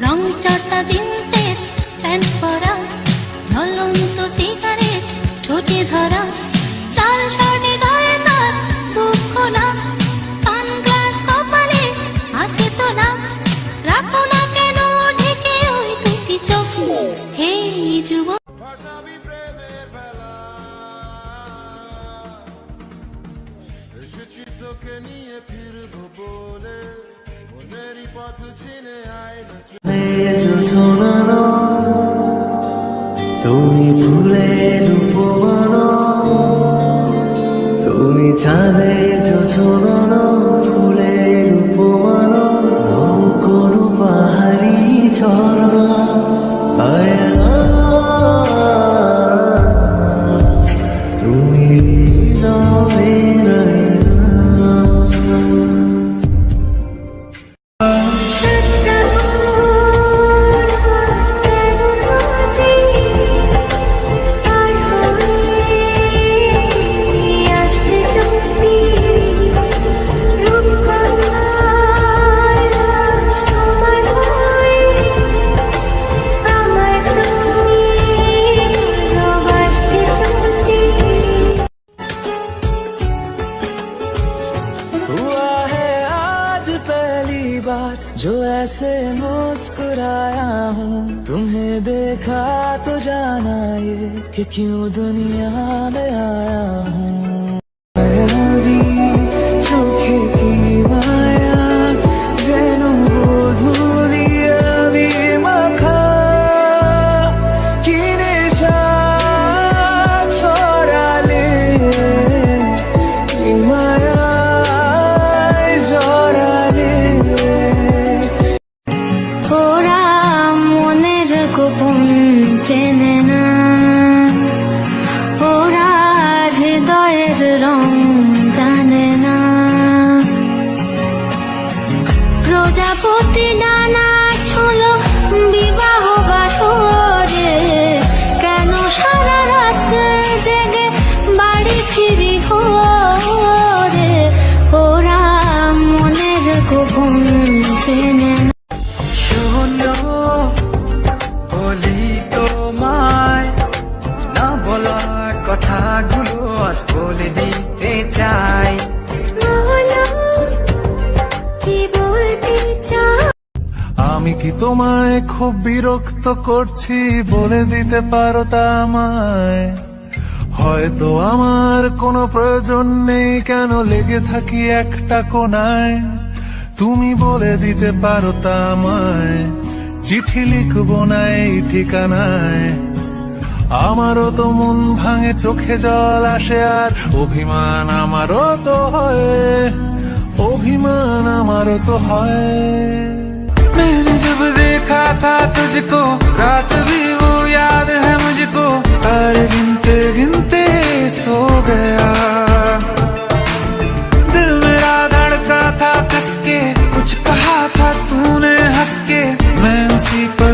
রং চটা জিন্সের প্যান্ট পরা, ঝলন্ত সিগারেট ঠোঁটে ধরা, লাল শার্টে গায়ে তার বুক খোলা, সানগ্লাস কপালে আছে তোলা, রাখো না কেন ঢেকে ওই দুটি চোখ, হে যুবক। তোকে নিয়ে ফিরবো বলে মনেরই পথ চিনে আয় না, তুমি ফুলের উপবন, তুমি চাঁদের যোছনা, ফুলের উপবন, কোনো পাহাড়ি ঝর্ণা, আয়না তুমি নবের जो ऐसे मुस्कुराया हूँ, तुम्हें देखा तो जाना ये कि क्यों दुनिया में आया हूँ। चोखे की माया जेनो धूलिया भी मखा की निशा छोड़ा ले की माया जोड़ा ले। ওরা মনের গোপন চেনে না, ওরা হৃদয়ের রং জানে না, প্রজাপতি ডানা ছোলো বিবাহ বাসরে, কেন সারা রাত জেগে বাড়ি ফিরি হরে, ওরা মনের গোপন চেনে না। বলি তোমায় না বলা কথাগুলো আজ বলে দিতে চাই, আমি কি তোমায় খুব বিরক্ত করছি বলে দিতে পারো তা আমায়, হয়তো আমার কোনো প্রয়োজন নেই কেন লেগে থাকি একটা কোনায়, তুমি বলে দিতে পারো তা আমায়, চিঠি লিখবো না এই ঠিকানায়, আমারও তো মন ভাঙে চোখে জল আসে আর অভিমান আমারও তো হয়, অভিমান আমারও তো হয়। मैंने जब देखा था तुझको रात भी वो याद है मुझको, तारे गिनते गिनते सो गया, दिल मेरा धड़का था किसके, कुछ कहा था तूने हंस के, मैं उसी पर